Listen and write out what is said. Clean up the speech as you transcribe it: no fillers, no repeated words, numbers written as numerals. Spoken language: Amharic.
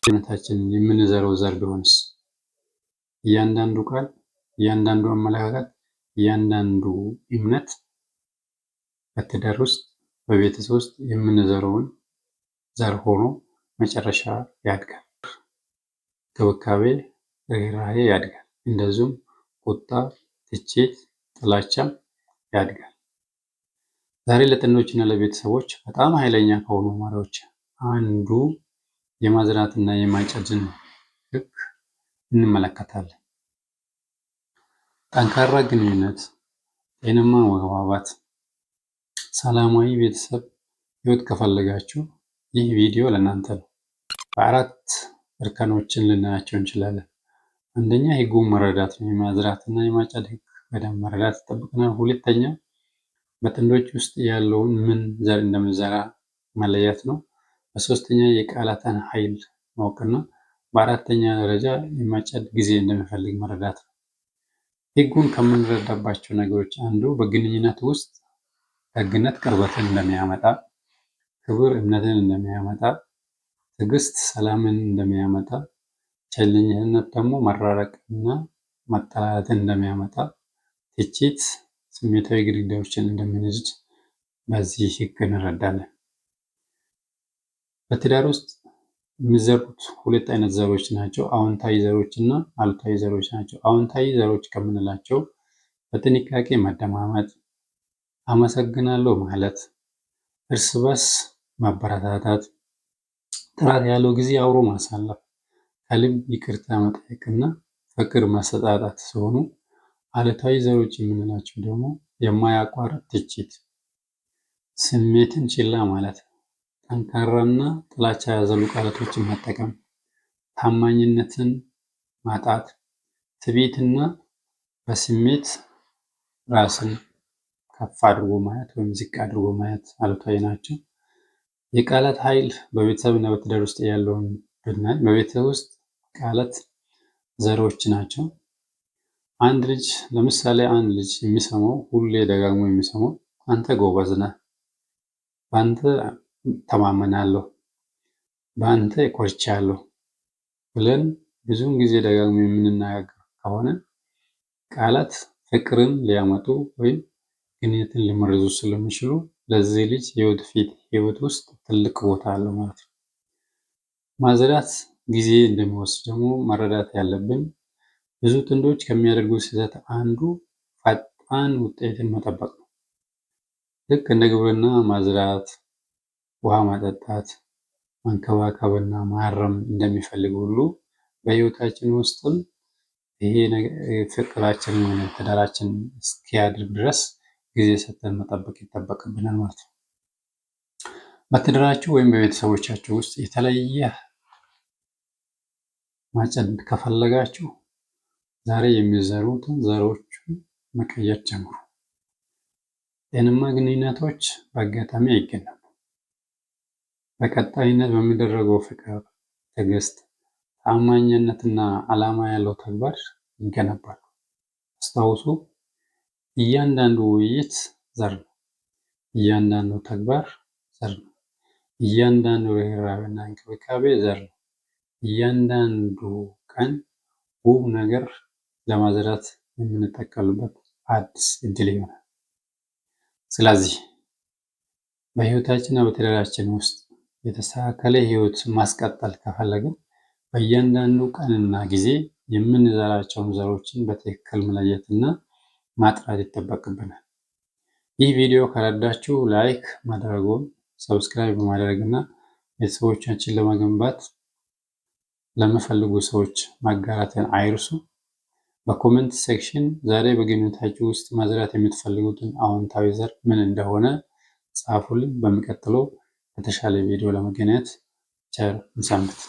እምነታችን የምንዘረው ዘር ቢሆንስ? እያንዳንዱ ቃል፣ እያንዳንዱ አመለካከት፣ እያንዳንዱ እምነት በትዳር ውስጥ በቤተሰብ ውስጥ የምንዘረውን ዘር ሆኖ መጨረሻ ያድጋል። እንክብካቤ፣ ርህራሄ ያድጋል። እንደዚሁም ቁጣ፣ ትችት፣ ጥላቻም ያድጋል። ዛሬ ለጥንዶችና ለቤተሰቦች በጣም ኃይለኛ ከሆኑ መሪዎች አንዱ የማዝራትና የማጨድን ህግ እንመለከታለን። ጠንካራ ግንኙነት፣ ጤናማ መግባባት፣ ሰላማዊ ቤተሰብ ህይወት ከፈለጋችሁ ይህ ቪዲዮ ለእናንተ ነው። በአራት እርከኖችን ልናያቸው እንችላለን። አንደኛ ህጉን መረዳት ነው። የማዝራትና የማጨድ ህግ በደንብ መረዳት ይጠብቀናል። ሁለተኛ በጥንዶች ውስጥ ያለውን ምን ዘር እንደምንዘራ መለየት ነው። በሶስተኛ የቃላትን ኃይል ማወቅና በአራተኛ ደረጃ የማጨድ ጊዜ እንደሚፈልግ መረዳት ነው። ህጉን ከምንረዳባቸው ነገሮች አንዱ በግንኙነት ውስጥ ደግነት ቅርበትን እንደሚያመጣ፣ ክብር እምነትን እንደሚያመጣ፣ ትዕግስት ሰላምን እንደሚያመጣ፣ ቸልተኝነት ደግሞ መራራቅና መጠላላትን እንደሚያመጣ፣ ትችት ስሜታዊ ግድግዳዎችን እንደሚነድ በዚህ ህግ እንረዳለን። በትዳር ውስጥ የሚዘሩት ሁለት አይነት ዘሮች ናቸው። አዎንታዊ ዘሮች እና አሉታዊ ዘሮች ናቸው። አዎንታዊ ዘሮች ከምንላቸው በጥንቃቄ መደማመጥ፣ አመሰግናለሁ ማለት፣ እርስ በርስ ማበረታታት፣ ጥራት ያለው ጊዜ አብሮ ማሳለፍ፣ ከልብ ይቅርታ መጠየቅና ፍቅር መሰጣጣት ሲሆኑ አሉታዊ ዘሮች የምንላቸው ደግሞ የማያቋርጥ ትችት፣ ስሜትን ችላ ማለት፣ ጠንካራና ጥላቻ ያዘሉ ቃላቶችን መጠቀም፣ ታማኝነትን ማጣት፣ ትዕቢትና በስሜት ራስን ከፍ አድርጎ ማየት ወይም ዝቅ አድርጎ ማየት አሉታዊ ናቸው። የቃላት ኃይል በቤተሰብና በትዳር ውስጥ ያለውን ብናይ በቤተሰብ ውስጥ ቃላት ዘሮች ናቸው። ለምሳሌ አንድ ልጅ የሚሰማው ሁሌ ደጋግሞ የሚሰማው አንተ ጎበዝ ነህ፣ በአንተ ተማመናለሁ፣ በአንተ ኮርቻለሁ ብለን ብዙውን ጊዜ ደጋግሞ የምንናገር ከሆነ ቃላት ፍቅርን ሊያመጡ ወይም ግንኙነትን ሊመርዙ ስለሚችሉ ለዚህ ልጅ የወደፊት ህይወት ውስጥ ትልቅ ቦታ አለው ማለት ነው። ማዝራት ጊዜ እንደሚወስድ ደግሞ መረዳት ያለብን ብዙ ጥንዶች ከሚያደርጉት ስህተት አንዱ ፈጣን ውጤትን መጠበቅ ነው። ልክ እንደ ግብርና ማዝራት፣ ውሃ ማጠጣት፣ መንከባከብና ማረም እንደሚፈልግ ሁሉ በህይወታችን ውስጥም ይሄ ፍቅራችንን ሆነ ትዳራችን እስኪያድግ ድረስ ጊዜ ሰጥተን መጠበቅ ይጠበቅብናል ማለት ነው። በትዳራችሁ ወይም በቤተሰቦቻችሁ ውስጥ የተለየ ማጨድ ከፈለጋችሁ ዛሬ የሚዘሩትን ዘሮቹን መቀየር ጀምሩ። ጤናማ ግንኙነቶች በአጋጣሚ አይገነቡም። በቀጣይነት በሚደረገው ፍቅር፣ ትዕግስት፣ ታማኝነትና ዓላማ ያለው ተግባር ይገነባሉ። አስታውሱ፣ እያንዳንዱ ውይይት ዘር ነው። እያንዳንዱ ተግባር ዘር ነው። እያንዳንዱ ርህራሄና እንክብካቤ ዘር ነው። እያንዳንዱ ቀን ውብ ነገር ለማዝራት የምንጠቀምበት አዲስ እድል ይሆናል። ስለዚህ በህይወታችንና በትዳራችን ውስጥ የተስተካከለ ህይወት ማስቀጠል ከፈለግን በእያንዳንዱ ቀንና ጊዜ የምንዘራቸውን ዘሮችን በትክክል መለየትና ማጥራት ይጠበቅብናል። ይህ ቪዲዮ ከረዳችሁ ላይክ ማድረጉን፣ ሰብስክራይብ በማድረግና ቤተሰቦቻችን ለመገንባት ለሚፈልጉ ሰዎች ማጋራትን አይርሱ። በኮሜንት ሴክሽን ዛሬ በግንኙነታችሁ ውስጥ ማዝራት የምትፈልጉትን አዎንታዊ ዘር ምን እንደሆነ ጻፉልን። በሚቀጥለው በተሻለ ቪዲዮ ለመገናኘት ቸር እንሰንብት።